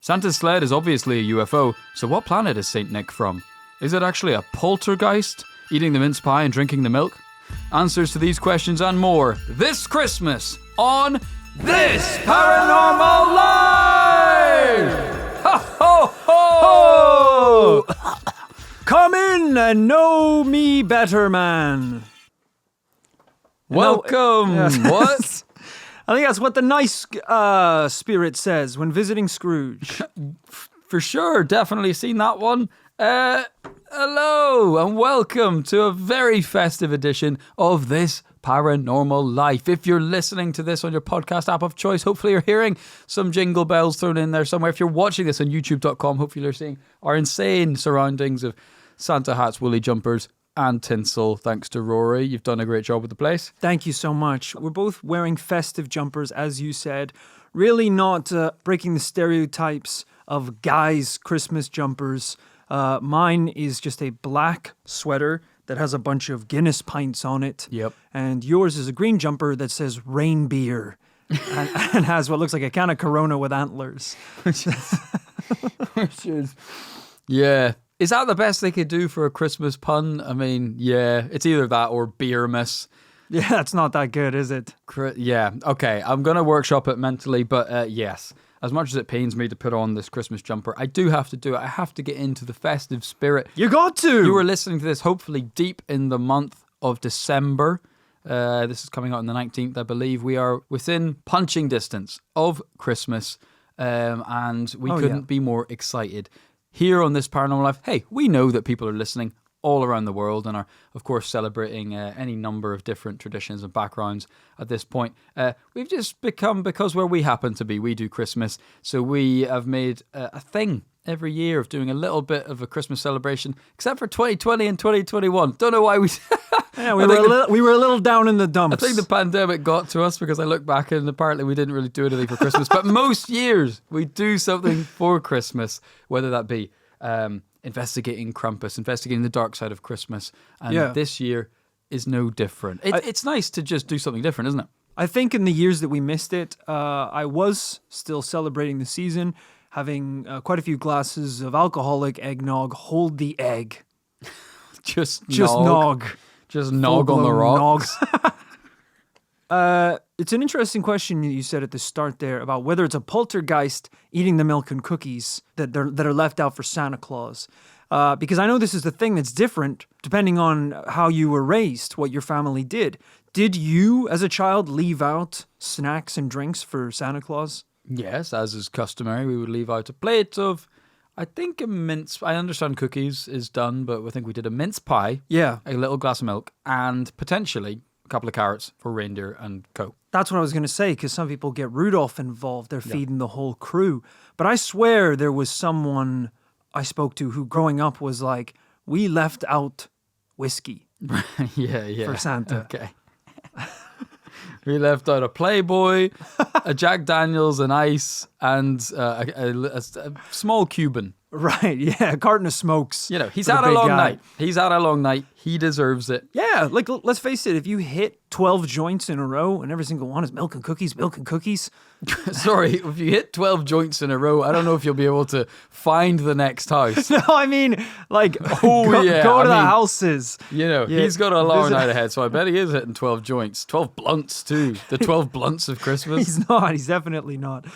Santa's sled is obviously a UFO, so what planet is St. Nick from? Is it actually a poltergeist, eating the mince pie and drinking the milk? Answers to these questions and more this Christmas on This Paranormal Live! Ho, ho, ho! Come in and know me better, man. Welcome! What? I think that's what the nice spirit says when visiting Scrooge. For sure, definitely seen that one. Hello and welcome to a very festive edition of This Paranormal Life. If you're listening to this on your podcast app of choice, hopefully you're hearing some jingle bells thrown in there somewhere. If you're watching this on youtube.com, hopefully you're seeing our insane surroundings of Santa hats, woolly jumpers, and tinsel. Thanks to Rory. You've done a great job with the place. Thank you so much. We're both wearing festive jumpers, as you said. Really not breaking the stereotypes of guys' Christmas jumpers. Mine is just a black sweater that has a bunch of Guinness pints on it. Yep. And yours is a green jumper that says rain beer and has what looks like a can of Corona with antlers. Which is, yeah. Is that the best they could do for a Christmas pun? I mean, yeah, it's either that or Beermas. Yeah, it's not that good, is it? Yeah, okay, I'm going to workshop it mentally, but yes, as much as it pains me to put on this Christmas jumper, I do have to do it. I have to get into the festive spirit. You got to! You were listening to this hopefully deep in the month of December. This is coming out on the 19th, I believe. We are within punching distance of Christmas, and we couldn't be more excited. Here on This Paranormal Life, hey, we know that people are listening all around the world and are, of course, celebrating any number of different traditions and backgrounds at this point. We've just become, because where we happen to be, we do Christmas, so we have made a thing every year of doing a little bit of a Christmas celebration, except for 2020 and 2021. Don't know why we... Yeah, we were a little down in the dumps. I think the pandemic got to us because I look back and apparently we didn't really do anything for Christmas. But most years we do something for Christmas, whether that be investigating Krampus, investigating the dark side of Christmas. And this year is no different. It's nice to just do something different, isn't it? I think in the years that we missed it, I was still celebrating the season, having quite a few glasses of alcoholic eggnog. Hold the egg. Just nog. Just nog on the rocks. It's an interesting question you said at the start there about whether it's a poltergeist eating the milk and cookies that are left out for Santa Claus. Because I know this is the thing that's different depending on how you were raised, what your family did. Did you, as a child, leave out snacks and drinks for Santa Claus? Yes, as is customary, we would leave out a plate of... I think a mince... I understand cookies is done, but I think we did a mince pie. Yeah. A little glass of milk, and potentially a couple of carrots for reindeer and co. That's what I was going to say, because some people get Rudolph involved. They're feeding the whole crew. But I swear there was someone I spoke to who growing up was like, we left out whiskey for Santa. Okay. We left out a Playboy, a Jack Daniels, an ice, and a small Cuban. Right, yeah, a carton of smokes. You know, he's had a long night. He's had a long night. He deserves it. Yeah, like, let's face it, if you hit 12 joints in a row and every single one is milk and cookies, Sorry, if you hit 12 joints in a row, I don't know if you'll be able to find the next house. No, I mean, like, go to the houses. You know, he's got a long night ahead, so I bet he is hitting 12 joints. 12 blunts, too. The 12 blunts of Christmas. He's not. He's definitely not.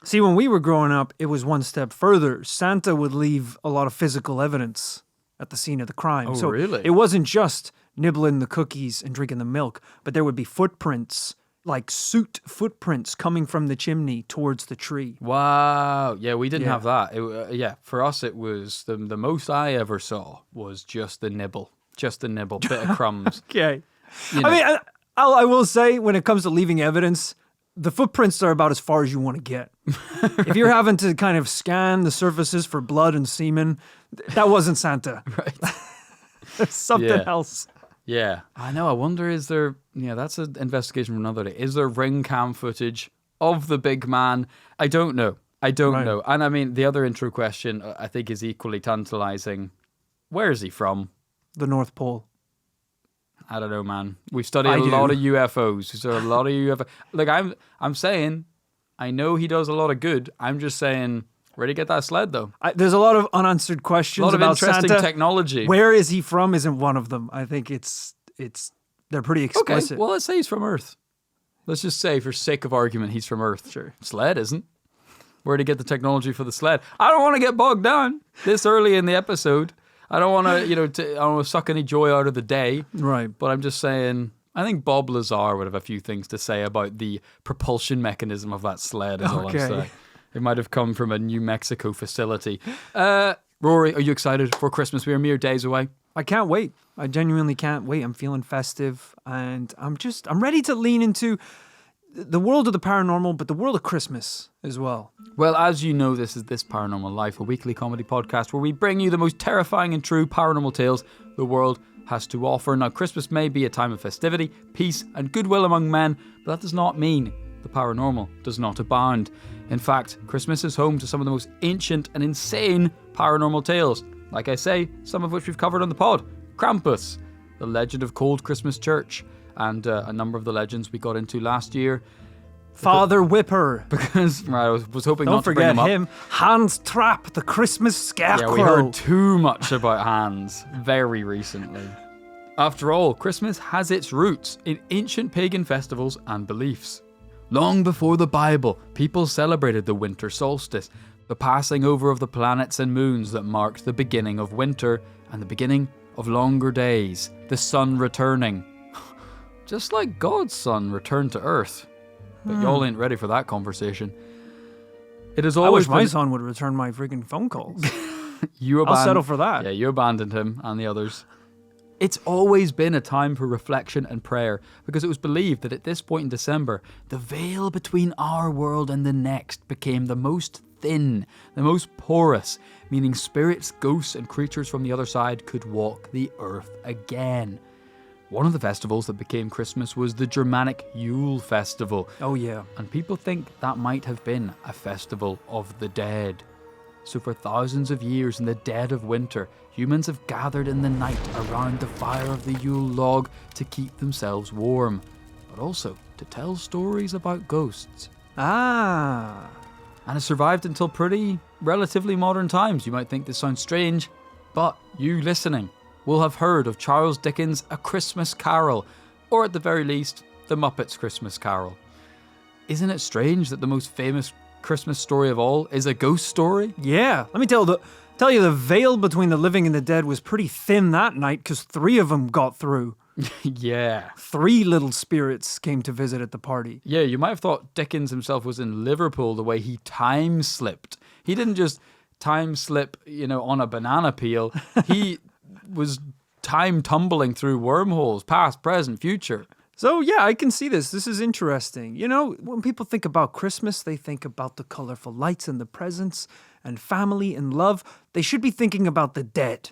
See, when we were growing up, it was one step further. Santa would leave a lot of physical evidence at the scene of the crime. Oh, really? It wasn't just nibbling the cookies and drinking the milk, but there would be footprints, like soot footprints coming from the chimney towards the tree. Wow. Yeah, we didn't have that. For us, it was the most I ever saw was just the nibble. Just the nibble, bit of crumbs. Okay. You know. I mean, I will say, when it comes to leaving evidence, the footprints are about as far as you want to get. If you're having to kind of scan the surfaces for blood and semen, that wasn't Santa. Right. Something else. Yeah. I know. I wonder, is there... Yeah, that's an investigation for another day. Is there ring cam footage of the big man? I don't know. know. And I mean, the other intro question, I think, is equally tantalizing. Where is he from? The North Pole. I don't know, man. We've studied a lot of UFOs. So a lot of UFOs. Like, I'm saying, I know he does a lot of good. I'm just saying, Where'd he get that sled, though? There's a lot of unanswered questions A lot of about interesting Santa. technology. Where is he from isn't one of them. I think they're pretty explicit. Okay, well, let's say he's from Earth. Let's just say, for sake of argument, he's from Earth. Sure. Sled isn't. Where'd he get the technology for the sled? I don't want to get bogged down this early in the episode. I don't want to, I don't want to suck any joy out of the day. Right. But I'm just saying, I think Bob Lazar would have a few things to say about the propulsion mechanism of that sled, is all I'm saying. It might have come from a New Mexico facility. Rory, are you excited for Christmas? We are mere days away. I can't wait. I genuinely can't wait. I'm feeling festive, and I'm ready to lean into the world of the paranormal, but the world of Christmas as well. Well, as you know, this is This Paranormal Life, a weekly comedy podcast where we bring you the most terrifying and true paranormal tales the world has to offer. Now, Christmas may be a time of festivity, peace, and goodwill among men, but that does not mean the paranormal does not abound. In fact, Christmas is home to some of the most ancient and insane paranormal tales. Like I say, some of which we've covered on the pod. Krampus, the legend of Cold Christmas Church, and a number of the legends we got into last year. Father Whipper. Because I was hoping Don't not to bring forget him up. him. Hans Trapp, the Christmas Scarecrow. Yeah, we heard too much about Hans very recently. After all, Christmas has its roots in ancient pagan festivals and beliefs. Long before the Bible, people celebrated the winter solstice, the passing over of the planets and moons that marked the beginning of winter and the beginning of longer days, the sun returning. Just like God's son returned to Earth. But y'all ain't ready for that conversation. It has I always wish my son would return my freaking phone calls. I'll settle for that. Yeah, you abandoned him and the others. It's always been a time for reflection and prayer because it was believed that at this point in December, the veil between our world and the next became the most thin, the most porous, meaning spirits, ghosts, and creatures from the other side could walk the earth again. One of the festivals that became Christmas was the Germanic Yule festival. Oh, yeah. And people think that might have been a festival of the dead. So for thousands of years in the dead of winter, humans have gathered in the night around the fire of the Yule log to keep themselves warm, but also to tell stories about ghosts. Ah. And it survived until pretty relatively modern times. You might think this sounds strange, but you listening will have heard of Charles Dickens' A Christmas Carol, or at the very least, The Muppets' Christmas Carol. Isn't it strange that the most famous Christmas story of all is a ghost story? Yeah. Let me tell you, the veil between the living and the dead was pretty thin that night because 3 of them got through. Yeah. 3 little spirits came to visit at the party. Yeah, you might have thought Dickens himself was in Liverpool the way he time slipped. He didn't just time slip, on a banana peel. He was time tumbling through wormholes, past, present, future. So yeah, I can see this. This is interesting. When people think about Christmas, they think about the colorful lights and the presents and family and love. They should be thinking about the dead.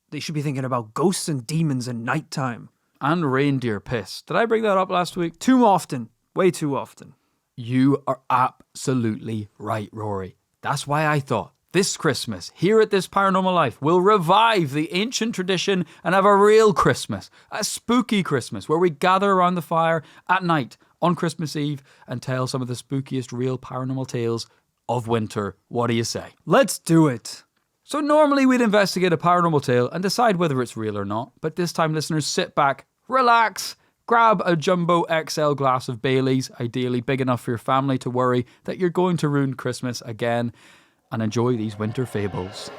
They should be thinking about ghosts and demons and nighttime. And reindeer piss. Did I bring that up last week? Too often. Way too often. You are absolutely right, Rory. That's why I thought this Christmas, here at This Paranormal Life, we'll revive the ancient tradition and have a real Christmas, a spooky Christmas, where we gather around the fire at night on Christmas Eve and tell some of the spookiest real paranormal tales of winter. What do you say? Let's do it. So normally we'd investigate a paranormal tale and decide whether it's real or not, but this time, listeners, sit back, relax, grab a jumbo XL glass of Baileys, ideally big enough for your family to worry that you're going to ruin Christmas again, and enjoy these winter fables.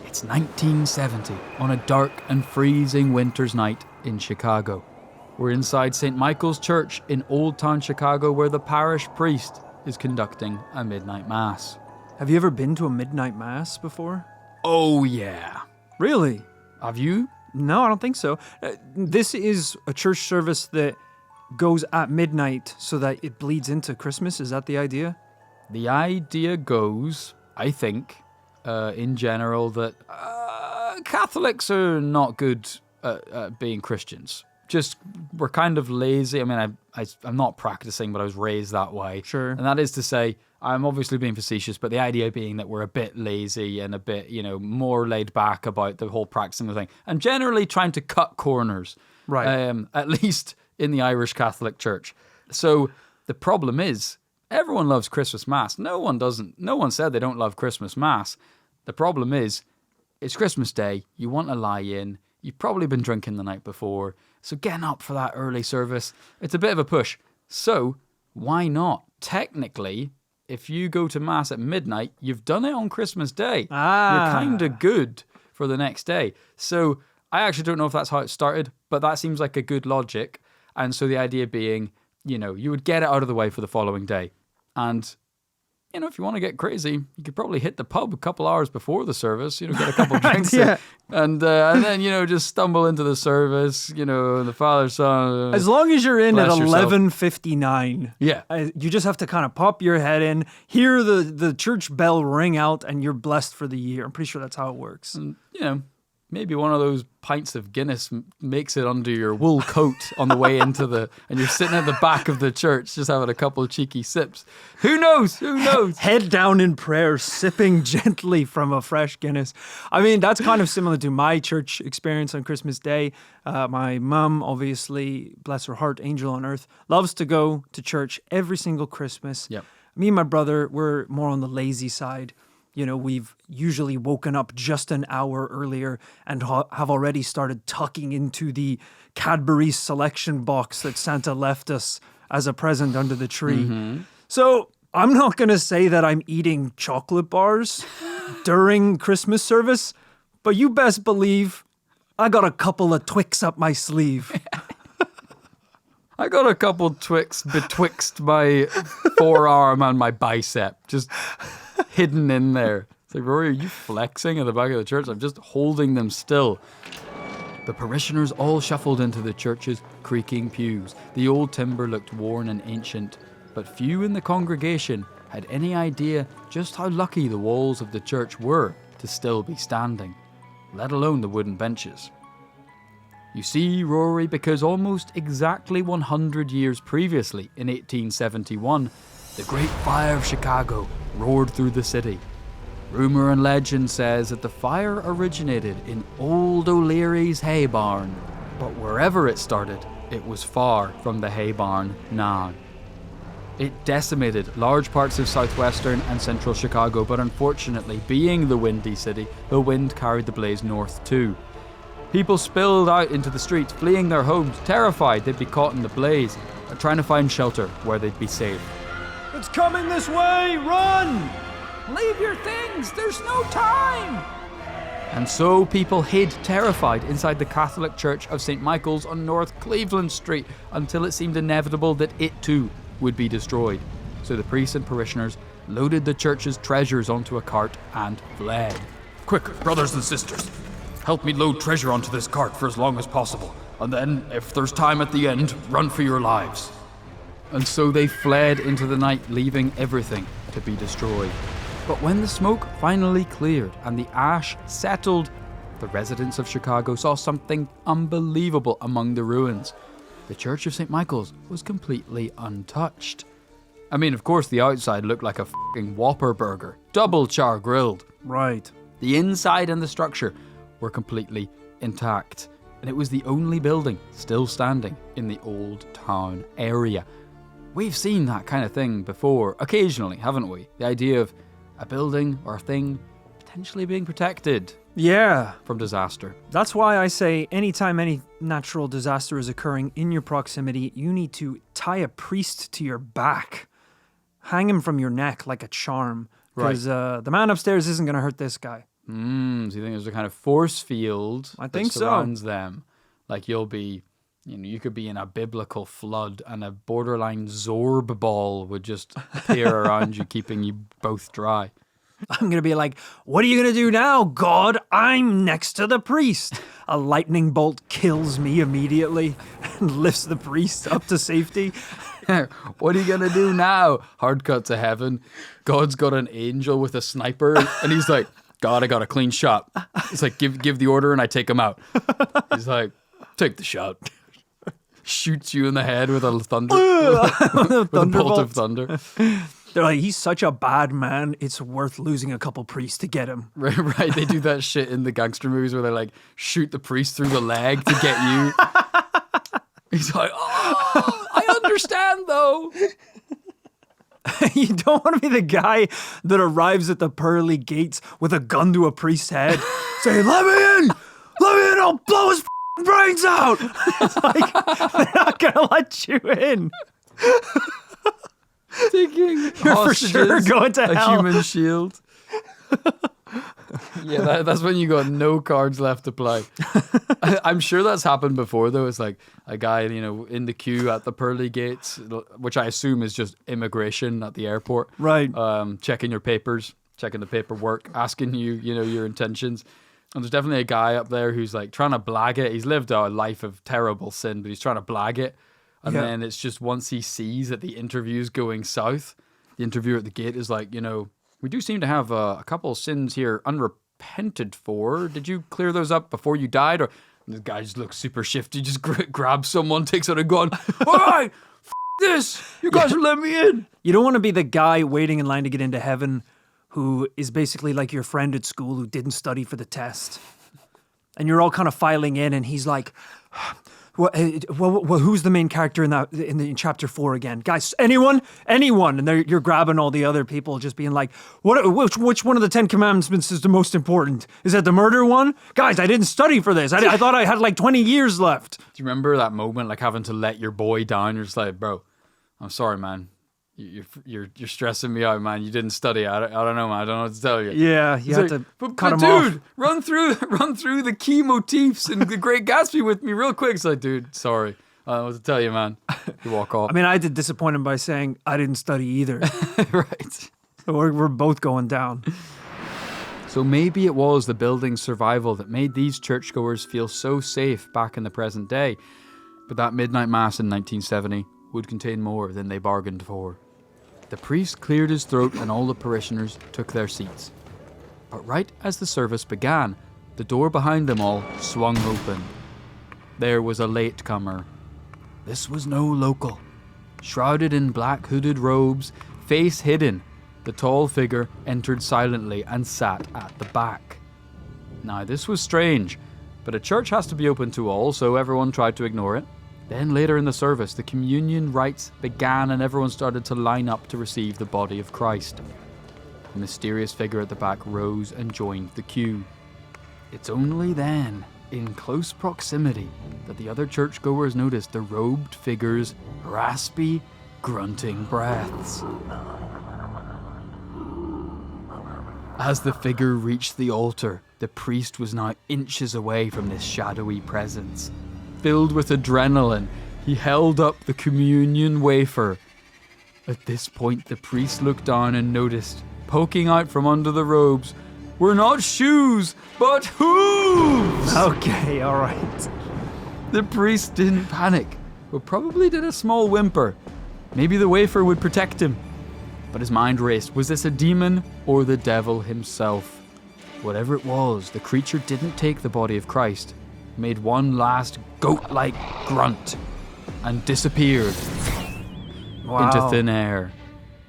It's 1970 on a dark and freezing winter's night in Chicago. We're inside St. Michael's Church in Old Town Chicago, where the parish priest is conducting a midnight mass. Have you ever been to a midnight mass before? Oh yeah. Really? Have you? No, I don't think so. This is a church service that goes at midnight so that it bleeds into Christmas. Is that the idea? The idea goes, I think, in general, that Catholics are not good at being Christians. Just, we're kind of lazy. I mean, I'm not practicing, but I was raised that way. Sure. And that is to say, I'm obviously being facetious, but the idea being that we're a bit lazy and a bit, more laid back about the whole practicing the thing. And generally trying to cut corners. Right. At least in the Irish Catholic Church. So the problem is, Everyone loves Christmas Mass. No one doesn't. No one said they don't love Christmas Mass. The problem is, it's Christmas Day. You want to lie in. You've probably been drinking the night before. So getting up for that early service, it's a bit of a push. So why not? Technically, if you go to Mass at midnight, you've done it on Christmas Day. You're kind of good for the next day. So I actually don't know if that's how it started, but that seems like a good logic. And so the idea being, you would get it out of the way for the following day. And, if you want to get crazy, you could probably hit the pub a couple hours before the service, get a couple drinks in, and then, just stumble into the service, the Father, Son. As long as you're in at bless yourself. 11:59. Yeah. You just have to kind of pop your head in, hear the church bell ring out, and you're blessed for the year. I'm pretty sure that's how it works. And, maybe one of those pints of Guinness makes it under your wool coat on the way into and you're sitting at the back of the church just having a couple of cheeky sips. Who knows? Head down in prayer, sipping gently from a fresh Guinness. I mean, that's kind of similar to my church experience on Christmas Day. My mum, obviously, bless her heart, angel on earth, loves to go to church every single Christmas. Yep. Me and my brother, we're more on the lazy side. We've usually woken up just an hour earlier and have already started tucking into the Cadbury selection box that Santa left us as a present under the tree. Mm-hmm. So I'm not going to say that I'm eating chocolate bars during Christmas service, but you best believe I got a couple of Twix up my sleeve. I got a couple Twix betwixt my forearm and my bicep, just hidden in there. It's like, Rory, are you flexing at the back of the church? I'm just holding them still. The parishioners all shuffled into the church's creaking pews. The old timber looked worn and ancient, but few in the congregation had any idea just how lucky the walls of the church were to still be standing, let alone the wooden benches. You see, Rory, because almost exactly 100 years previously, in 1871, the Great Fire of Chicago roared through the city. Rumour and legend says that the fire originated in old O'Leary's hay barn, but wherever it started, it was far from the hay barn now. It decimated large parts of southwestern and central Chicago, but unfortunately, being the windy city, the wind carried the blaze north too. People spilled out into the streets, fleeing their homes, terrified they'd be caught in the blaze, trying to find shelter where they'd be safe. It's coming this way! Run! Leave your things! There's no time! And so people hid, terrified, inside the Catholic Church of St. Michael's on North Cleveland Street until it seemed inevitable that it too would be destroyed. So the priests and parishioners loaded the church's treasures onto a cart and fled. Quick, brothers and sisters, help me load treasure onto this cart for as long as possible, and then, if there's time at the end, run for your lives. And so they fled into the night, leaving everything to be destroyed. But when the smoke finally cleared and the ash settled, the residents of Chicago saw something unbelievable among the ruins. The Church of St. Michael's was completely untouched. I mean, of course, the outside looked like a fucking Whopper burger, double char grilled. Right. The inside and the structure were completely intact, and it was the only building still standing in the old town area. We've seen that kind of thing before, occasionally, haven't we? The idea of a building or a thing potentially being protected from disaster. That's why I say anytime any natural disaster is occurring in your proximity, you need to tie a priest to your back. Hang him from your neck like a charm. Because the man upstairs isn't going to hurt this guy. So you think there's a kind of force field that surrounds them? Like you could be in a biblical flood and a borderline Zorb ball would just appear around you, keeping you both dry. I'm going to be like, what are you going to do now, God? I'm next to the priest. A lightning bolt kills me immediately and lifts the priest up to safety. What are you going to do now? Hard cut to heaven. God's got an angel with a sniper and he's like, God, I got a clean shot. It's like, give the order and I take him out. He's like, take the shot. Shoots you in the head with a thunder, with a bolt of thunder. They're like, he's such a bad man, it's worth losing a couple priests to get him. Right. They do that shit in the gangster movies where they like shoot the priest through the leg to get you. He's like, oh, I understand though. You don't want to be the guy that arrives at the pearly gates with a gun to a priest's head, saying, "Let me in! Let me in! I'll blow his brains out!" It's like, they're not going to let you in. Taking You're for sure going to hell. A human shield. Yeah, that's when you got no cards left to play. I'm sure that's happened before, though. It's like a guy, in the queue at the pearly gates, which I assume is just immigration at the airport. Right. Checking your papers, checking the paperwork, asking you, your intentions. And there's definitely a guy up there who's like trying to blag it. He's lived a life of terrible sin, but he's trying to blag it. And then it's just once he sees that the interview's going south, the interviewer at the gate is like, we do seem to have a couple of sins here unrepented for. Did you clear those up before you died? Or and the guy just looks super shifty, just grabs someone, takes out a gun. All right, this. You guys are letting me in. You don't want to be the guy waiting in line to get into heaven who is basically like your friend at school who didn't study for the test. And you're all kind of filing in and he's like... Well, who's the main character in chapter 4 again? Guys, anyone? And you're grabbing all the other people, just being like, which one of the 10 commandments is the most important? Is that the murder one? Guys, I didn't study for this. I thought I had like 20 years left. Do you remember that moment, like having to let your boy down? You're just like, bro, I'm sorry, man. You're stressing me out, man. You didn't study. I don't know, man. I don't know what to tell you. Yeah, you have to cut him dude, off. run through the key motifs in The Great Gatsby with me real quick. It's like, dude, sorry. I don't know what to tell you, man. You walk off. I mean, I did disappoint him by saying I didn't study either. Right. So we're both going down. So maybe it was the building's survival that made these churchgoers feel so safe back in the present day. But that midnight mass in 1970 would contain more than they bargained for. The priest cleared his throat and all the parishioners took their seats. But right as the service began, the door behind them all swung open. There was a latecomer. This was no local. Shrouded in black hooded robes, face hidden, the tall figure entered silently and sat at the back. Now this was strange, but a church has to be open to all, so everyone tried to ignore it. Then later in the service, the communion rites began and everyone started to line up to receive the body of Christ. The mysterious figure at the back rose and joined the queue. It's only then, in close proximity, that the other churchgoers noticed the robed figure's raspy, grunting breaths. As the figure reached the altar, the priest was now inches away from this shadowy presence. Filled with adrenaline, he held up the communion wafer. At this point, the priest looked down and noticed, poking out from under the robes, were not shoes, but hooves! Okay, all right. The priest didn't panic, but probably did a small whimper. Maybe the wafer would protect him. But his mind raced. Was this a demon or the devil himself? Whatever it was, the creature didn't take the body of Christ, made one last goat-like grunt, and disappeared into thin air.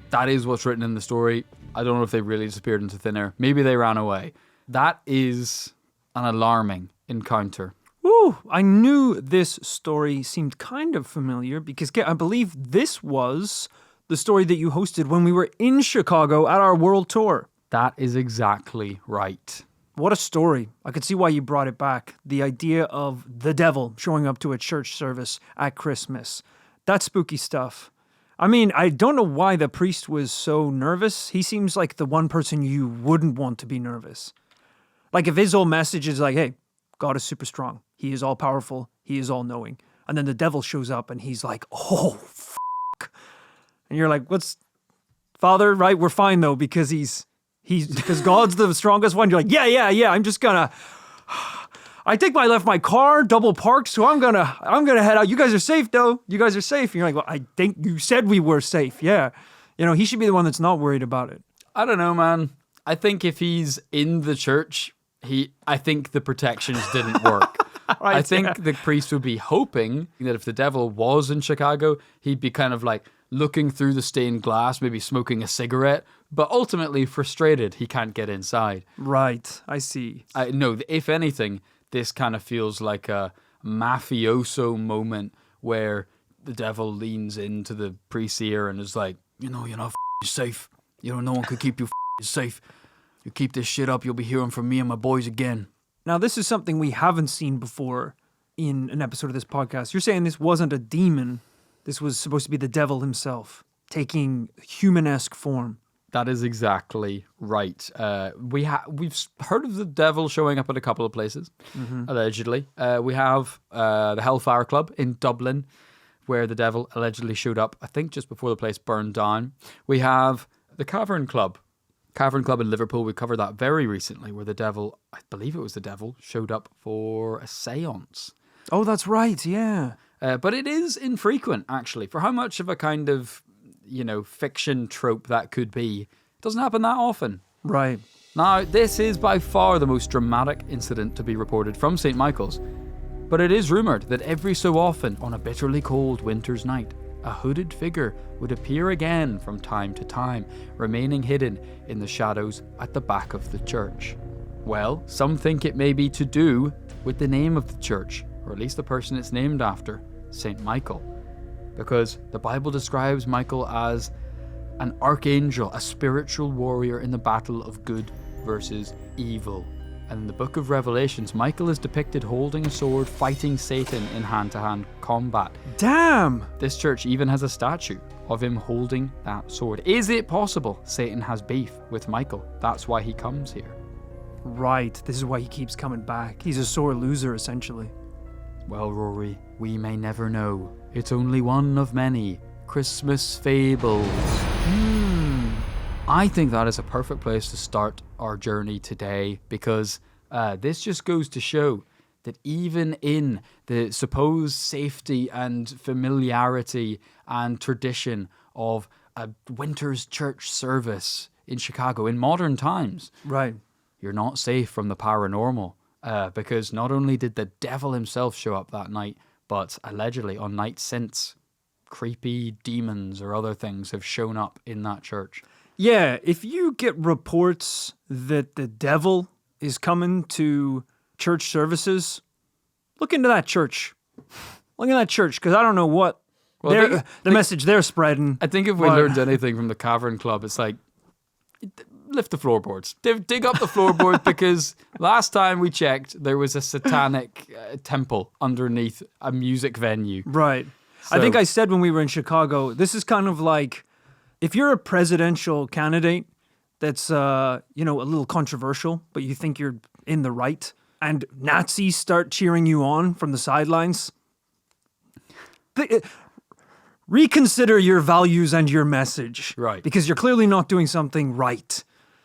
That is what's written in the story. I don't know if they really disappeared into thin air. Maybe they ran away. That is an alarming encounter. Ooh, I knew this story seemed kind of familiar because I believe this was the story that you hosted when we were in Chicago at our world tour. That is exactly right. What a story. I could see why you brought it back. The idea of the devil showing up to a church service at Christmas. That's spooky stuff. I mean, I don't know why the priest was so nervous. He seems like the one person you wouldn't want to be nervous. Like if his whole message is like, hey, God is super strong. He is all powerful. He is all knowing. And then the devil shows up and he's like, oh, fuck. And you're like, what's Father, right? We're fine though, because because God's the strongest one. You're like, yeah. I'm just gonna. I think I left my car double parked, so I'm gonna head out. You guys are safe though. You guys are safe. And you're like, well, I think you said we were safe. Yeah, he should be the one that's not worried about it. I don't know, man. I think if he's in the church, I think the protections didn't work. Right, I think the priest would be hoping that if the devil was in Chicago, he'd be kind of like looking through the stained glass, maybe smoking a cigarette, but ultimately frustrated he can't get inside. Right, I see. No, if anything, this kind of feels like a mafioso moment where the devil leans into the priest's ear and is like, you're not safe. You know, no one could keep you safe. You keep this shit up, you'll be hearing from me and my boys again. Now, this is something we haven't seen before in an episode of this podcast. You're saying this wasn't a demon. This was supposed to be the devil himself, taking human-esque form. That is exactly right. We've heard of the devil showing up at a couple of places, allegedly. We have the Hellfire Club in Dublin, where the devil allegedly showed up, I think just before the place burned down. We have the Cavern Club in Liverpool. We covered that very recently, where the devil, I believe it was the devil, showed up for a seance. Oh, that's right, yeah. But it is infrequent, actually, for how much of a kind of, fiction trope that could be. It doesn't happen that often. Right. Now, this is by far the most dramatic incident to be reported from St. Michael's, but it is rumoured that every so often, on a bitterly cold winter's night, a hooded figure would appear again from time to time, remaining hidden in the shadows at the back of the church. Well, some think it may be to do with the name of the church, or at least the person it's named after, St. Michael, because the Bible describes Michael as an archangel, a spiritual warrior in the battle of good versus evil. And in the book of Revelations, Michael is depicted holding a sword, fighting Satan in hand-to-hand combat. Damn! This church even has a statue of him holding that sword. Is it possible Satan has beef with Michael? That's why he comes here. Right, this is why he keeps coming back. He's a sore loser, essentially. Well, Rory, we may never know. It's only one of many Christmas fables. I think that is a perfect place to start our journey today, because this just goes to show that even in the supposed safety and familiarity and tradition of a winter's church service in Chicago in modern times, Right. you're not safe from the paranormal. Because not only did the devil himself show up that night, but allegedly on nights since, creepy demons or other things have shown up in that church. Yeah, if you get reports that the devil is coming to church services, look into that church. Look into that church, because I don't know what message they're spreading. I think if we learned anything from the Cavern Club, it's like, lift the floorboards. Dig up the floorboards, because last time we checked, there was a satanic temple underneath a music venue. Right. So, I think I said when we were in Chicago, this is kind of like, if you're a presidential candidate that's, a little controversial, but you think you're in the right, and Nazis start cheering you on from the sidelines, reconsider your values and your message. Right. Because you're clearly not doing something right.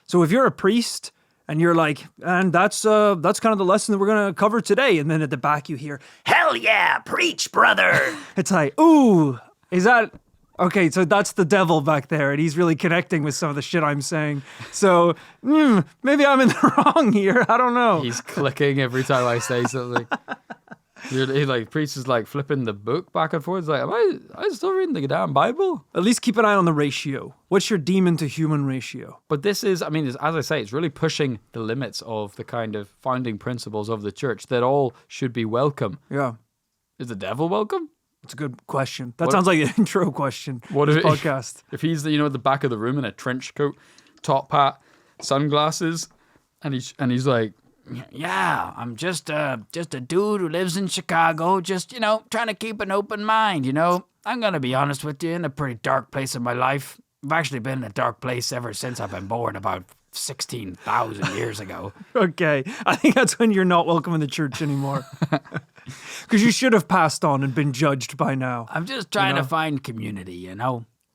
So if you're a priest and you're like, and that's kind of the lesson that we're going to cover today, and then at the back you hear, hell yeah, preach, brother. It's like, ooh, is that... Okay, so that's the devil back there, and he's really connecting with some of the shit I'm saying. So, maybe I'm in the wrong here. I don't know. He's clicking every time I say something. Priest is like flipping the book back and forth. It's like, am I still reading the damn Bible? At least keep an eye on the ratio. What's your demon to human ratio? But this is, as I say, it's really pushing the limits of the kind of founding principles of the church that all should be welcome. Yeah. Is the devil welcome? It's a good question. That sounds like an intro question. What if if podcast? If he's at the back of the room in a trench coat, top hat, sunglasses, and he's like, yeah, I'm just a dude who lives in Chicago, just trying to keep an open mind. I'm gonna be honest with you, in a pretty dark place in my life. I've actually been in a dark place ever since I've been born, about 16,000 years ago. Okay, I think that's when you're not welcome in the church anymore. Because you should have passed on and been judged by now. I'm just trying to find community,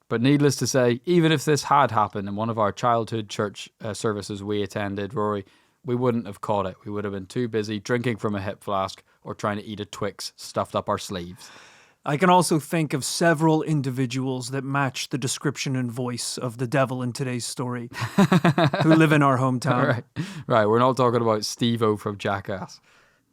But needless to say, even if this had happened in one of our childhood church services we attended, Rory, we wouldn't have caught it. We would have been too busy drinking from a hip flask or trying to eat a Twix stuffed up our sleeves. I can also think of several individuals that match the description and voice of the devil in today's story who live in our hometown. Right. We're not talking about Steve-O from Jackass.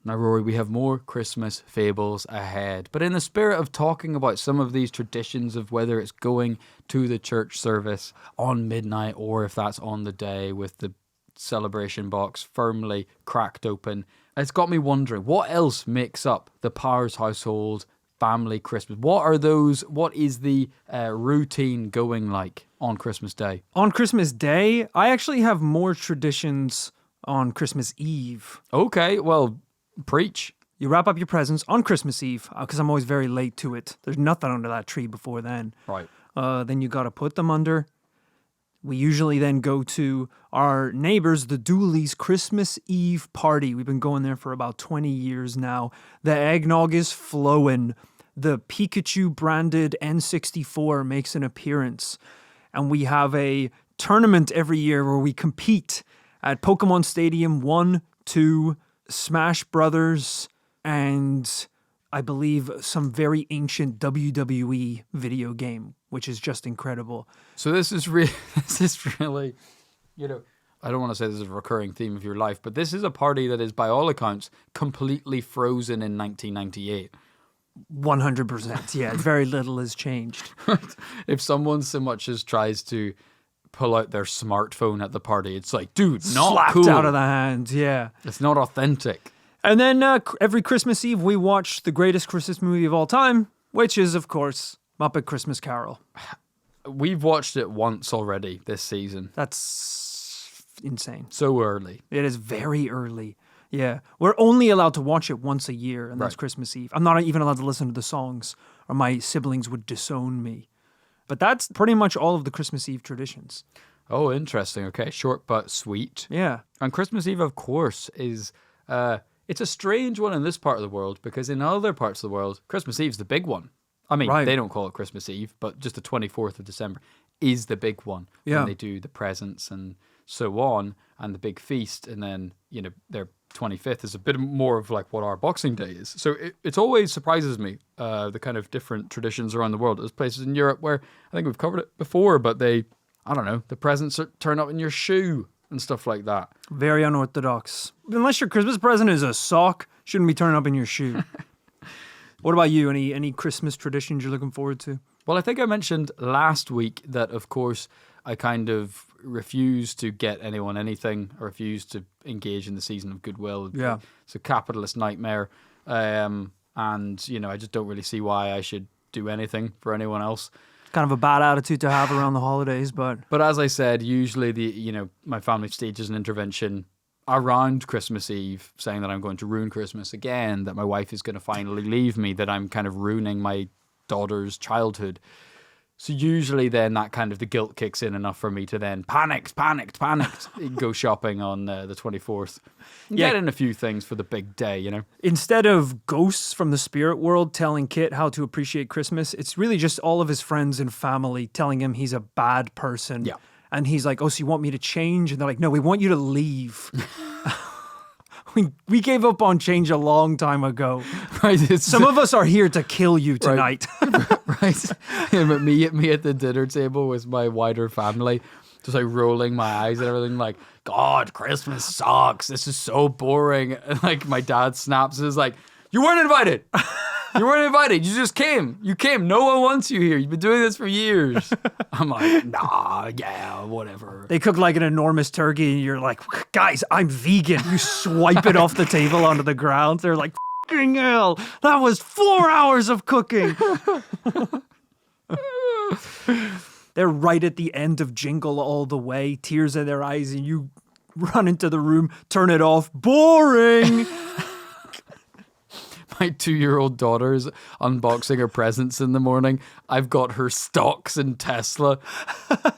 Now, Rory, we have more Christmas fables ahead. But in the spirit of talking about some of these traditions of whether it's going to the church service on midnight or if that's on the day with the celebration box firmly cracked open, it's got me wondering, what else makes up the Powers household family Christmas. What is the routine going like on Christmas Day? On Christmas Day, I actually have more traditions on Christmas Eve. Okay, well, preach. You wrap up your presents on Christmas Eve, because I'm always very late to it. There's nothing under that tree before then. Right. Then you got to put them under. We usually then go to our neighbors, the Dooleys' Christmas Eve party. We've been going there for about 20 years now. The eggnog is flowing. The Pikachu branded N64 makes an appearance. And we have a tournament every year where we compete at Pokemon Stadium 1, 2, Smash Brothers, and I believe some very ancient WWE video game, which is just incredible. So this is really, I don't want to say this is a recurring theme of your life, but this is a party that is, by all accounts, completely frozen in 1998. 100%. Yeah, very little has changed. If someone so much as tries to pull out their smartphone at the party, it's like, dude, not slapped cool. out of the hand. Yeah, it's not authentic. And then every Christmas Eve, we watch the greatest Christmas movie of all time, which is, of course, Muppet Christmas Carol. We've watched it once already this season. That's insane. So early. It is very early. Yeah. We're only allowed to watch it once a year, and that's Christmas Eve. I'm not even allowed to listen to the songs, or my siblings would disown me. But that's pretty much all of the Christmas Eve traditions. Oh, interesting. Okay, short but sweet. Yeah. And Christmas Eve, of course, is... it's a strange one in this part of the world, because in other parts of the world, Christmas Eve's the big one. I mean, they don't call it Christmas Eve, but just the 24th of December is the big one. Yeah. When they do the presents and so on, and the big feast, and then, their 25th is a bit more of like what our Boxing Day is. So it always surprises me, the kind of different traditions around the world. There's places in Europe where, I think we've covered it before, but the presents turn up in your shoe and stuff like that. Very unorthodox. Unless your Christmas present is a sock, shouldn't be turning up in your shoe. What about you? Any Christmas traditions you're looking forward to? Well, I think I mentioned last week that, of course, I kind of refuse to get anyone anything. I refuse to engage in the season of goodwill. Yeah. It's a capitalist nightmare. And, I just don't really see why I should do anything for anyone else. Kind of a bad attitude to have around the holidays, but as I said, usually my family stages an intervention around Christmas Eve, saying that I'm going to ruin Christmas again, that my wife is going to finally leave me, that I'm kind of ruining my daughter's childhood. So usually then that kind of the guilt kicks in enough for me to then panicked, go shopping on the 24th. Get in a few things for the big day, Instead of ghosts from the spirit world telling Kit how to appreciate Christmas, it's really just all of his friends and family telling him he's a bad person. Yeah. And he's like, oh, so you want me to change? And they're like, no, we want you to leave. We gave up on change a long time ago. Right. Some of us are here to kill you tonight. Right. Yeah, but me at the dinner table with my wider family, just like rolling my eyes and everything, like, God, Christmas sucks. This is so boring. And like my dad snaps and is like, you weren't invited. You weren't invited. You just came. You came. No one wants you here. You've been doing this for years. I'm like, nah, yeah, whatever. They cook like an enormous turkey and you're like, guys, I'm vegan. You swipe it off the table onto the ground. They're like, fucking hell, that was 4 hours of cooking. They're right at the end of Jingle All the Way, tears in their eyes, and you run into the room, turn it off. Boring. My 2-year-old daughter's unboxing her presents in the morning. I've got her stocks in Tesla.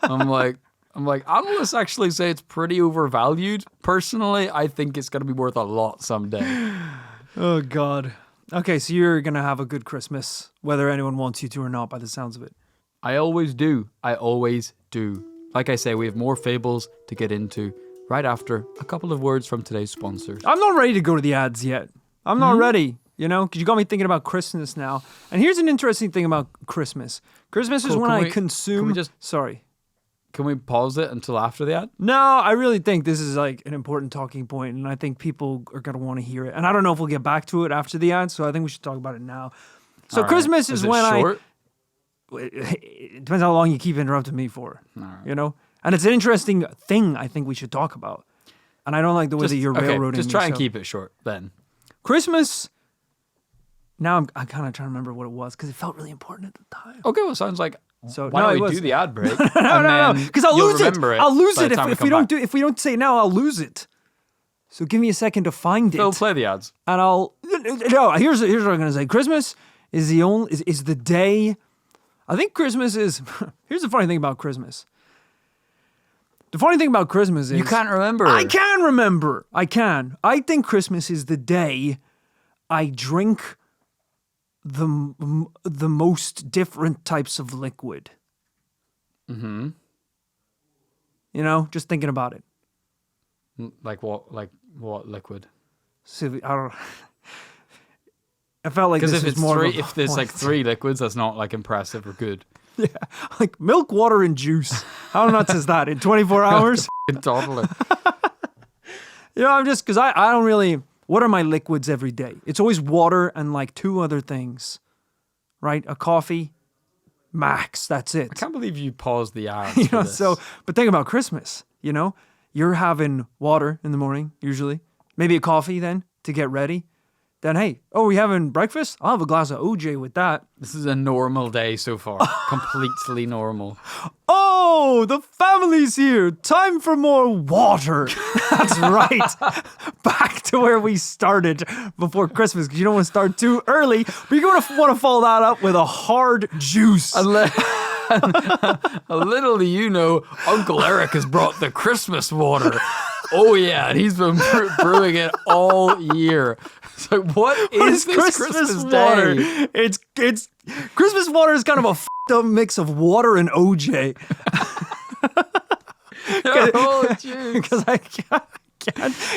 I'm like, analysts actually say it's pretty overvalued. Personally, I think it's going to be worth a lot someday. Oh, God. Okay, so you're going to have a good Christmas, whether anyone wants you to or not, by the sounds of it. I always do. I always do. Like I say, we have more fables to get into right after a couple of words from today's sponsors. I'm not ready to go to the ads yet. I'm not ready. Because you got me thinking about Christmas now. And here's an interesting thing about Christmas. Christmas is when I consume... Sorry. Can we pause it until after the ad? No, I really think this is like an important talking point, and I think people are going to want to hear it. And I don't know if we'll get back to it after the ad, so I think we should talk about it now. So Christmas is when short? It depends how long you keep interrupting me for, And it's an interesting thing I think we should talk about. And I don't like the way that you're railroading me. Just try and keep it short then. Christmas... Now I'm kind of trying to remember what it was because it felt really important at the time. Okay, well, sounds like. So Why no, don't it we was, do the ad break? no, because I'll lose it. I'll lose it if we don't do. if we don't say it now. I'll lose it. So give me a second to find Phil, it. play the ads. And I'll no. Here's what I'm gonna say. Christmas is the day. I think Christmas is. Here's the funny thing about Christmas. The funny thing about Christmas is You can't remember. I can remember. I can. I think Christmas is the day I drink the most different types of liquid. Mm-hmm. You know, just thinking about it. Like what? Like what liquid? So I don't. I felt like Because this if is it's more three, of a if there's like point. 3 liquids, that's not like impressive or good. Yeah, like milk, water, and juice. How nuts is that in 24 hours? Toddler. You know, I'm just because I don't really. What are my liquids every day? It's always water and like 2 other things, right? A coffee, max. That's it. I can't believe you paused the ads. You for know, this. so but think about Christmas. You know, you're having water in the morning usually, maybe a coffee then to get ready. Then hey, oh, we having breakfast? I'll have a glass of OJ with that. This is a normal day so far. Completely normal. Oh, the family's here. Time for more water. That's right. Back to where we started before Christmas because you don't want to start too early, but you're going to want to follow that up with a hard juice. A little do you know, Uncle Eric has brought the Christmas water. Oh yeah, and he's been brewing it all year. So what is this Christmas water? day? It's Christmas water is kind of a f***ed up mix of water and OJ. Oh, jeez. Because I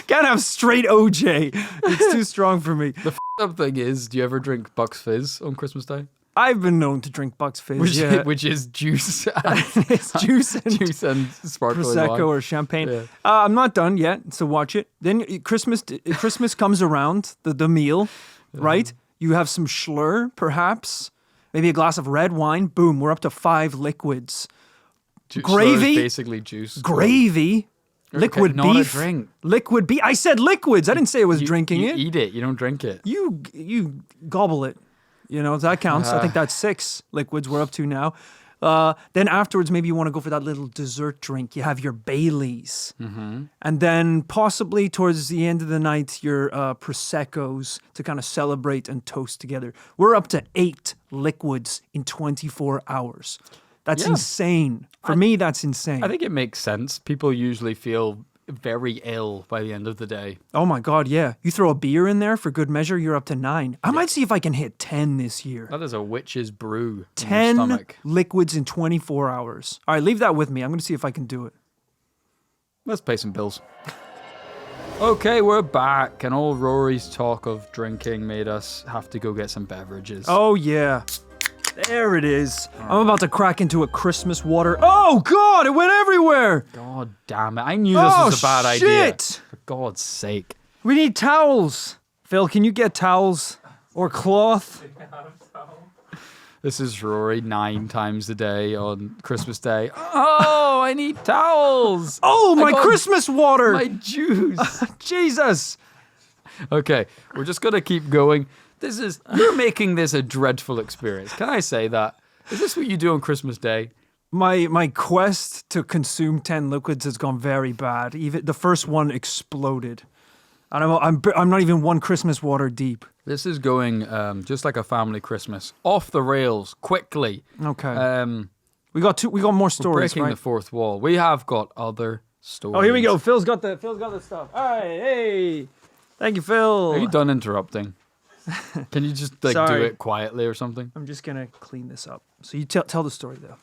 can't have straight OJ. It's too strong for me. The up thing is, do you ever drink Bucks Fizz on Christmas Day? I've been known to drink Bucks Fizz, Which is juice. It's juice and sparkling Prosecco wine. or champagne. Yeah. I'm not done yet, so watch it. Then Christmas comes around, the meal, right? You have some Schlur, perhaps, maybe a glass of red wine. Boom, we're up to 5 liquids. Gravy, basically juice. gravy, liquid not beef, a drink. liquid beef. I said liquids. I didn't say I was drinking you it. Eat it. You don't drink it. You gobble it. You know, that counts. I think that's 6 liquids we're up to now. Then afterwards, maybe you want to go for that little dessert drink. You have your Baileys. Mm-hmm. And then possibly towards the end of the night, your Proseccos to kind of celebrate and toast together. We're up to 8 liquids in 24 hours. That's insane. For me, that's insane. I think it makes sense. People usually feel very ill by the end of the day. Oh my God, yeah. You throw a beer in there for good measure, you're up to 9. I might see if I can hit 10 this year. That is a witch's brew in your 10 stomach. liquids in 24 hours. All right, leave that with me. I'm going to see if I can do it. Let's pay some bills. Okay, we're back, and all Rory's talk of drinking made us have to go get some beverages. Oh, yeah. There it is. I'm about to crack into a Christmas water. Oh, God, it went everywhere. God damn it. I knew this was a bad idea. Shit. For God's sake. We need towels. Phil, can you get towels or cloth? This is Rory 9 times a day on Christmas Day. Oh, I need towels. Oh, my I got Christmas water. My juice. Jesus. Okay, we're just going to keep going. You're making this a dreadful experience. Can I say that? Is this what you do on Christmas Day? My quest to consume 10 liquids has gone very bad. Even the first one exploded. And I'm not even 1 Christmas water deep. This is going just like a family Christmas. Off the rails, quickly. Okay. We got more stories, Breaking right? the fourth wall. We have got other stories. Oh, here we go. Phil's got the stuff. All right, hey. Thank you, Phil. Are you done interrupting? Can you just do Sorry. it quietly or something? I'm just going to clean this up. So you tell the story, though.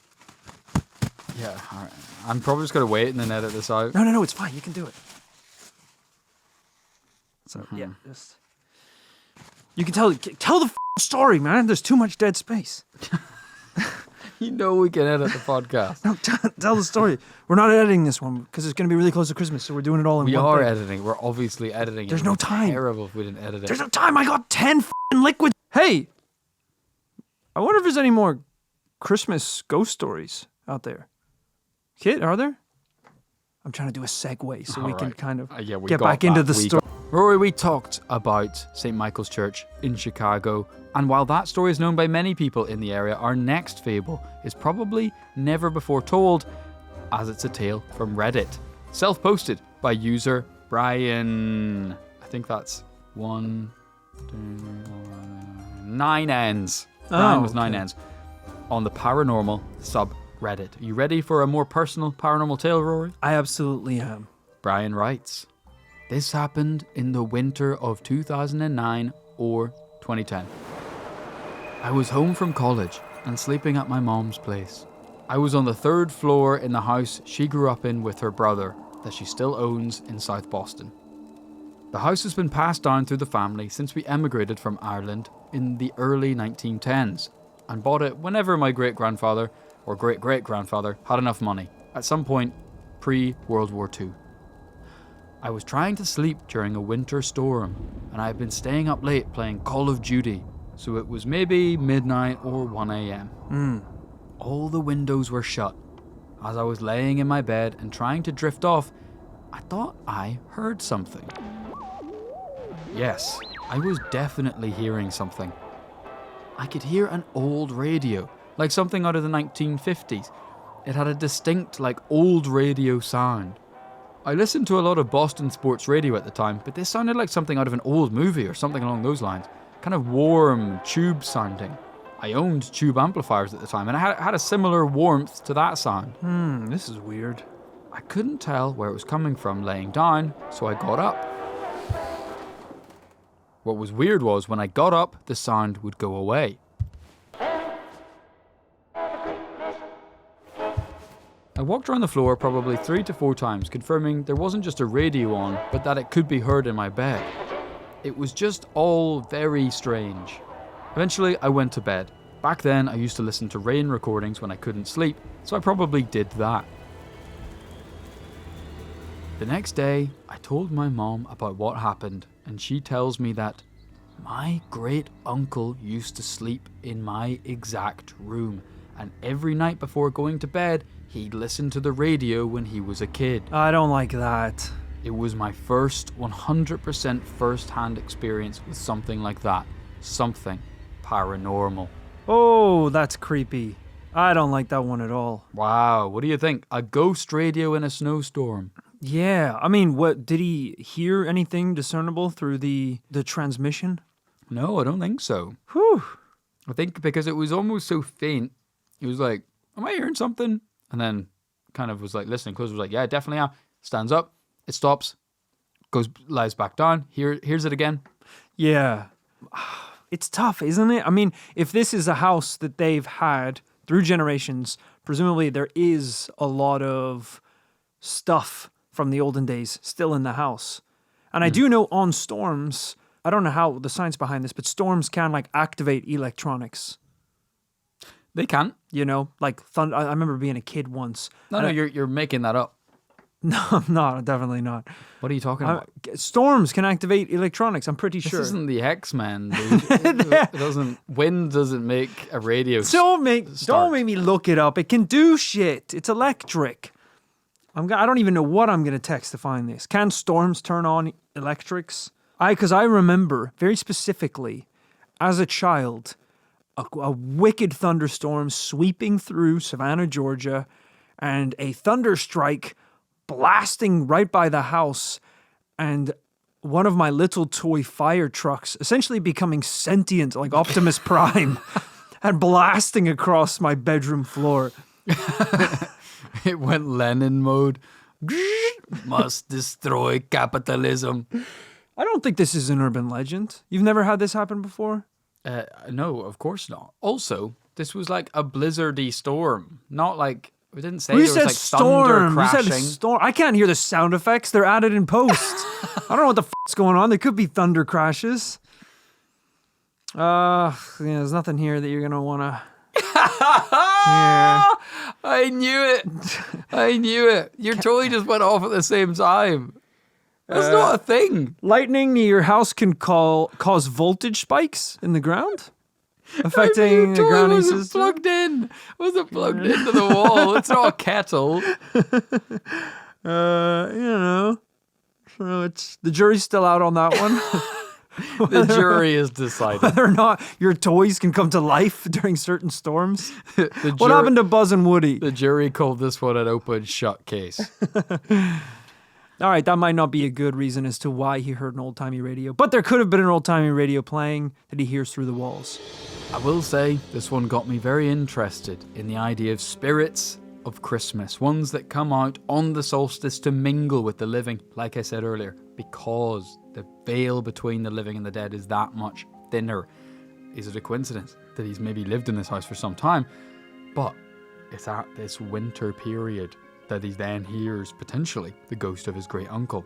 Yeah, all right. I'm probably just going to wait and then edit this out. No, it's fine. You can do it. So, yeah, just... You can tell the story, man. There's too much dead space. You know we can edit the podcast. No, tell the story. We're not editing this one because it's going to be really close to Christmas, so we're doing it all in one We are thing. editing. We're obviously editing. There's It no would be time. Terrible if we didn't edit it. There's no time. I got 10 liquids. Hey, I wonder if there's any more Christmas ghost stories out there. Kid, are there? I'm trying to do a segue so we can kind of we get got back into that. the We story. got- Rory, we talked about St. Michael's Church in Chicago, and while that story is known by many people in the area, our next fable is probably never before told, as it's a tale from Reddit. Self-posted by user Brian. I think that's 9 ends. Brian with 9 ends. On the Paranormal subreddit. Are you ready for a more personal paranormal tale, Rory? I absolutely am. Brian writes, this happened in the winter of 2009 or 2010. I was home from college and sleeping at my mom's place. I was on the 3rd floor in the house she grew up in with her brother that she still owns in South Boston. The house has been passed down through the family since we emigrated from Ireland in the early 1910s and bought it whenever my great-grandfather or great-great-grandfather had enough money, at some point pre-World War II. I was trying to sleep during a winter storm, and I had been staying up late playing Call of Duty, so it was maybe midnight or 1 a.m. All the windows were shut. As I was laying in my bed and trying to drift off, I thought I heard something. Yes, I was definitely hearing something. I could hear an old radio, like something out of the 1950s. It had a distinct, old radio sound. I listened to a lot of Boston sports radio at the time, but this sounded like something out of an old movie or something along those lines. Kind of warm, tube sounding. I owned tube amplifiers at the time, and I had a similar warmth to that sound. This is weird. I couldn't tell where it was coming from laying down, so I got up. What was weird was, when I got up, the sound would go away. I walked around the floor probably 3 to 4 times, confirming there wasn't just a radio on, but that it could be heard in my bed. It was just all very strange. Eventually, I went to bed. Back then, I used to listen to rain recordings when I couldn't sleep, so I probably did that. The next day, I told my mom about what happened, and she tells me that my great-uncle used to sleep in my exact room, and every night before going to bed, he'd listen to the radio when he was a kid. I don't like that. It was my first 100% first-hand experience with something like that. Something paranormal. Oh, that's creepy. I don't like that one at all. Wow, what do you think? A ghost radio in a snowstorm? Yeah, I mean, what did he hear anything discernible through the transmission? No, I don't think so. Whew. I think because it was almost so faint, he was like, am I hearing something? And then kind of was like listening close, was like, yeah, definitely am. Stands up, it stops, lies back down, hears it again. Yeah. It's tough, isn't it? I mean, if this is a house that they've had through generations, presumably there is a lot of stuff from the olden days still in the house. And I do know on storms, I don't know how the science behind this, but storms can activate electronics. They can. You know, like thunder. I remember being a kid once. No, you're making that up. No, I'm not. Definitely not. What are you talking about? Storms can activate electronics. I'm pretty sure. This isn't the X-Men, dude. It doesn't. Wind doesn't make a radio. Don't make me look it up. It can do shit. It's electric. I don't even know what I'm gonna text to find this. Can storms turn on electrics? Because I remember very specifically, as a child, a wicked thunderstorm sweeping through Savannah, Georgia, and a thunderstrike blasting right by the house, and one of my little toy fire trucks essentially becoming sentient like Optimus Prime and blasting across my bedroom floor. It went Lenin mode. Must destroy capitalism. I don't think this is an urban legend. You've never had this happen before? No, of course not. Also, this was like a blizzardy storm, not like we didn't say We there was said like storm. thunder crashing. You said storm. I can't hear the sound effects. They're added in post. I don't know what the f***'s going on. There could be thunder crashes. There's nothing here that you're gonna wanna. Yeah. I knew it. I knew it. Your toy just went off at the same time. That's not a thing. Lightning near your house can cause voltage spikes in the ground, affecting the grounding wasn't system. plugged in. Wasn't plugged into the wall. It's not a kettle. You know, The jury's still out on that one. The jury has decided. Whether or not your toys can come to life during certain storms. What What happened to Buzz and Woody? The jury called this one an open shut case. All right, that might not be a good reason as to why he heard an old-timey radio, but there could have been an old-timey radio playing that he hears through the walls. I will say this one got me very interested in the idea of spirits of Christmas, ones that come out on the solstice to mingle with the living, like I said earlier, because the veil between the living and the dead is that much thinner. Is it a coincidence that he's maybe lived in this house for some time? But it's at this winter period that he then hears, potentially, the ghost of his great uncle.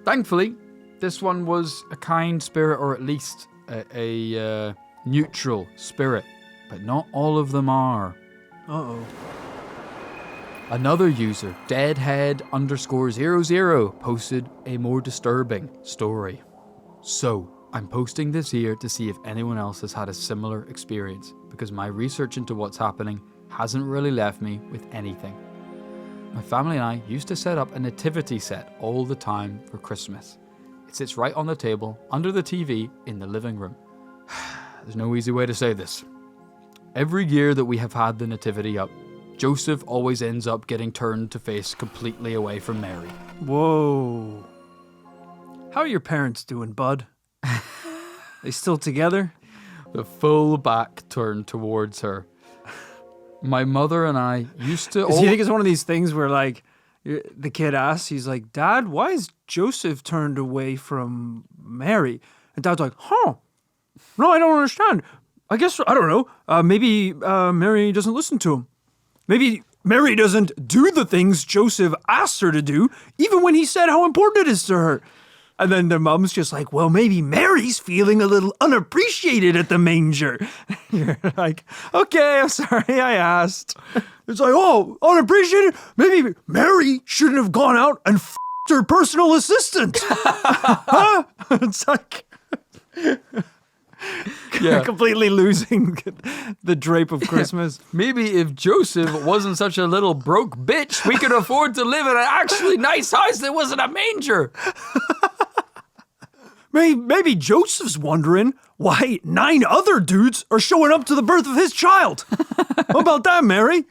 Thankfully, this one was a kind spirit, or at least a neutral spirit, but not all of them are. Uh-oh. Another user, deadhead_00, posted a more disturbing story. So, I'm posting this here to see if anyone else has had a similar experience, because my research into what's happening hasn't really left me with anything. My family and I used to set up a nativity set all the time for Christmas. It sits right on the table, under the TV, in the living room. There's no easy way to say this. Every year that we have had the nativity up, Joseph always ends up getting turned to face completely away from Mary. Whoa. How are your parents doing, bud? They still together? The full back turned towards her. My mother and I used to... Do you think it's one of these things where, like, the kid asks, he's like, Dad, why is Joseph turned away from Mary? And Dad's like, no, I don't understand. I guess, I don't know. Maybe Mary doesn't listen to him. Maybe Mary doesn't do the things Joseph asked her to do, even when he said how important it is to her. And then the mom's just like, well, maybe Mary's feeling a little unappreciated at the manger. You're like, okay, I'm sorry I asked. It's like, oh, unappreciated? Maybe Mary shouldn't have gone out and f***ed her personal assistant. Huh? It's like... Yeah. Completely losing the drape of Christmas. Maybe if Joseph wasn't such a little broke bitch, we could afford to live in an actually nice house that wasn't a manger. Maybe Joseph's wondering why 9 other dudes are showing up to the birth of his child. How about that, Mary?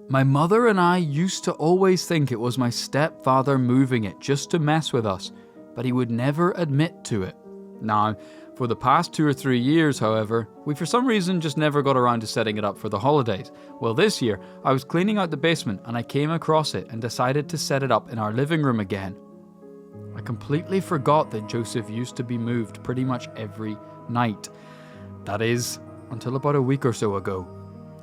My mother and I used to always think it was my stepfather moving it just to mess with us, but he would never admit to it. Now, for the past 2 or 3 years, however, we for some reason just never got around to setting it up for the holidays. Well, this year, I was cleaning out the basement and I came across it and decided to set it up in our living room again. I completely forgot that Joseph used to be moved pretty much every night. That is, until about a week or so ago.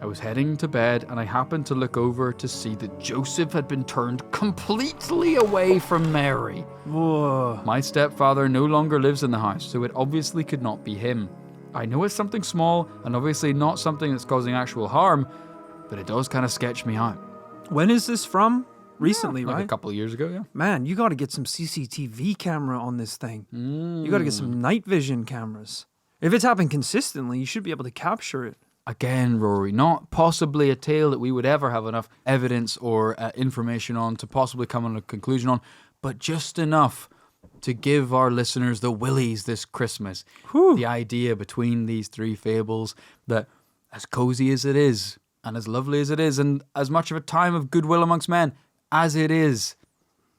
I was heading to bed and I happened to look over to see that Joseph had been turned completely away from Mary. Whoa. My stepfather no longer lives in the house, so it obviously could not be him. I know it's something small and obviously not something that's causing actual harm, but it does kind of sketch me out. When is this from? Recently, like right? a couple of years ago, yeah. Man, you got to get some CCTV camera on this thing. You got to get some night vision cameras. If it's happened consistently, you should be able to capture it. Again, Rory, not possibly a tale that we would ever have enough evidence or information on to possibly come on a conclusion on, but just enough to give our listeners the willies this Christmas. Whew. The idea between these 3 fables that as cozy as it is, and as lovely as it is, and as much of a time of goodwill amongst men as it is,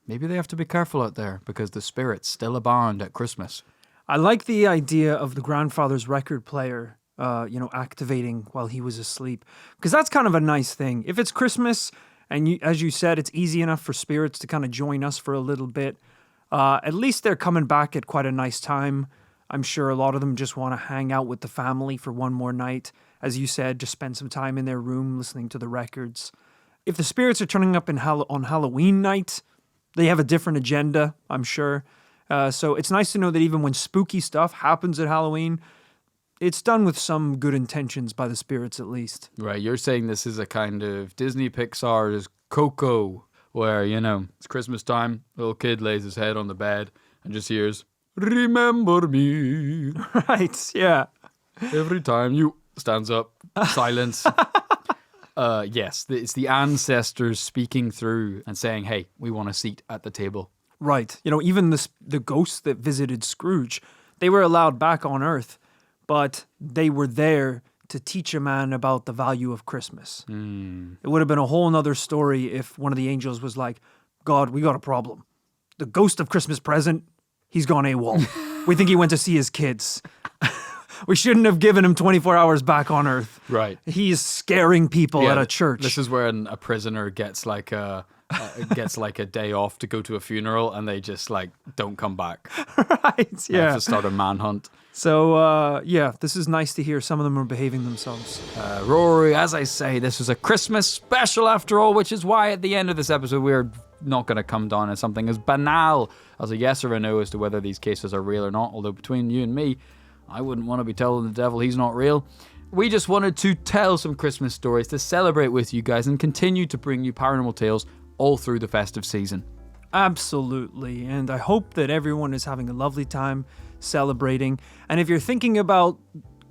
maybe they have to be careful out there because the spirits still abound at Christmas. I like the idea of the grandfather's record player activating while he was asleep. Because that's kind of a nice thing. If it's Christmas, and as you said, it's easy enough for spirits to kind of join us for a little bit, at least they're coming back at quite a nice time. I'm sure a lot of them just want to hang out with the family for one more night. As you said, just spend some time in their room listening to the records. If the spirits are turning up on Halloween night, they have a different agenda, I'm sure. So it's nice to know that even when spooky stuff happens at Halloween, it's done with some good intentions by the spirits, at least. Right, you're saying this is a kind of Disney Pixar's Coco, where, it's Christmas time, little kid lays his head on the bed and just hears, "Remember me." Right, yeah. Every time you stands up, silence. Yes, it's the ancestors speaking through and saying, hey, we want a seat at the table. Right. Even the ghosts that visited Scrooge, they were allowed back on Earth, but they were there to teach a man about the value of Christmas. It would have been a whole nother story if one of the angels was like, God, we got a problem. The ghost of Christmas present, he's gone AWOL. We think he went to see his kids. We shouldn't have given him 24 hours back on Earth. Right. He's scaring people at a church. This is when a prisoner gets like a day off to go to a funeral and they just like don't come back. Right, They have to start a manhunt. So, this is nice to hear. Some of them are behaving themselves. Rory, as I say, this was a Christmas special after all, which is why at the end of this episode we're not going to come down as something as banal as a yes or a no as to whether these cases are real or not, although between you and me, I wouldn't want to be telling the devil he's not real. We just wanted to tell some Christmas stories to celebrate with you guys and continue to bring you paranormal tales all through the festive season. Absolutely, and I hope that everyone is having a lovely time celebrating. And if you're thinking about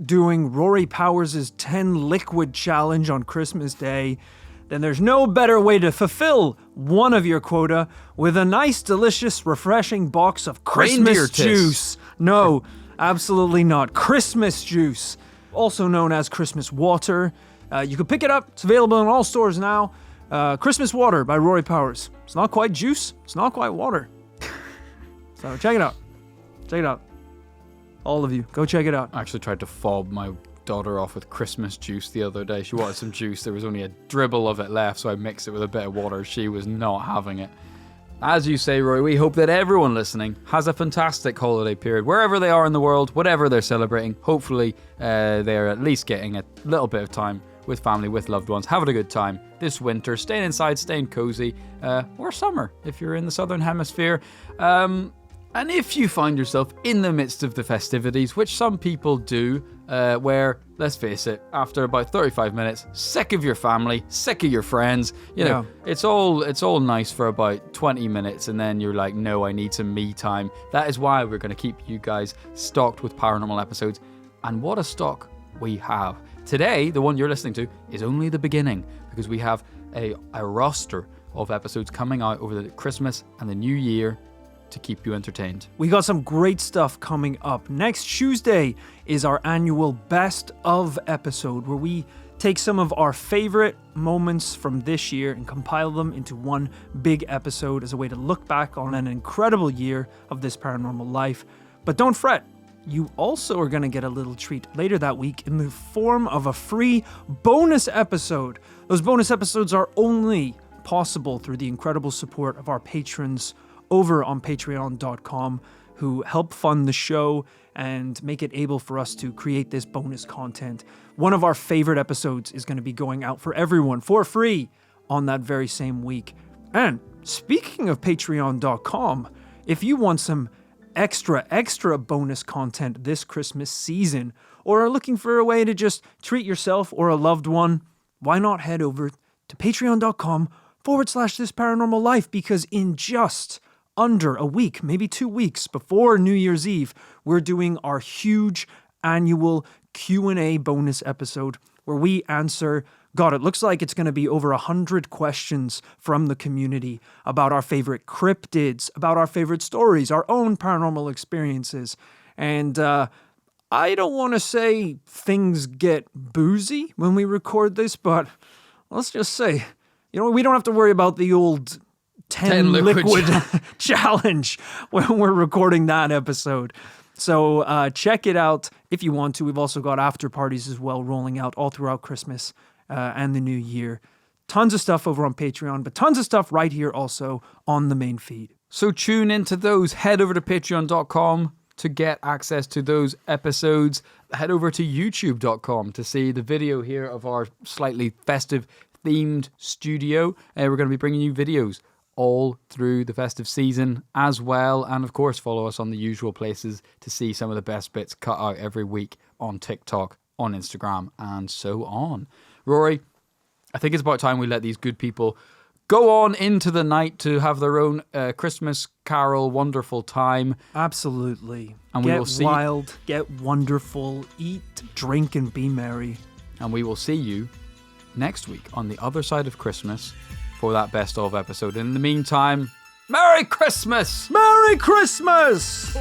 doing Rory Powers' 10 liquid challenge on Christmas Day, then there's no better way to fulfill one of your quota with a nice, delicious, refreshing box of Christmas juice. No, absolutely not. Christmas juice, also known as Christmas water. You can pick it up. It's available in all stores now. Christmas water by Rory Powers. It's not quite juice. It's not quite water. So check it out. Check it out. All of you, go check it out. I actually tried to fob my daughter off with Christmas juice the other day. She wanted some juice. There was only a dribble of it left, so I mixed it with a bit of water. She was not having it. As you say, Roy, we hope that everyone listening has a fantastic holiday period, wherever they are in the world, whatever they're celebrating. Hopefully, they're at least getting a little bit of time with family, with loved ones, having a good time this winter, staying inside, staying cozy, or summer if you're in the southern hemisphere. And if you find yourself in the midst of the festivities, which some people do, where, let's face it, after about 35 minutes, sick of your family, sick of your friends, you know, it's all nice for about 20 minutes, and then you're like, no, I need some me time. That is why we're going to keep you guys stocked with paranormal episodes. And what a stock we have. Today, the one you're listening to, is only the beginning, because we have a roster of episodes coming out over the Christmas and the New Year to keep you entertained. We got some great stuff coming up. Next Tuesday is our annual Best of episode, where we take some of our favorite moments from this year and compile them into one big episode as a way to look back on an incredible year of this paranormal life. But don't fret, you also are going to get a little treat later that week in the form of a free bonus episode. Those bonus episodes are only possible through the incredible support of our patrons over on patreon.com, who help fund the show and make it able for us to create this bonus content. One of our favorite episodes is going to be going out for everyone for free on that very same week. And speaking of patreon.com, if you want some extra bonus content this Christmas season, or are looking for a way to just treat yourself or a loved one, why not head over to patreon.com/This Paranormal Life, because in just under a week, maybe 2 weeks before New Year's Eve, we're doing our huge annual Q&A bonus episode where we answer, God, it looks like it's going to be over 100 questions from the community about our favorite cryptids, about our favorite stories, our own paranormal experiences. And I don't want to say things get boozy when we record this, but let's just say, we don't have to worry about the old 10 liquid challenge when we're recording that episode. So check it out if you want to. We've also got after parties as well rolling out all throughout Christmas and the New Year. Tons of stuff over on Patreon, but tons of stuff right here also on the main feed. So tune into those. Head over to patreon.com to get access to those episodes. Head over to youtube.com to see the video here of our slightly festive themed studio. We're going to be bringing you videos all through the festive season as well. And of course, follow us on the usual places to see some of the best bits cut out every week on TikTok, on Instagram, and so on. Rory, I think it's about time we let these good people go on into the night to have their own Christmas carol wonderful time. Absolutely. And get we will see wild, get wonderful, eat, drink, and be merry. And we will see you next week on the other side of Christmas for that best of episode. In the meantime, Merry Christmas! Merry Christmas!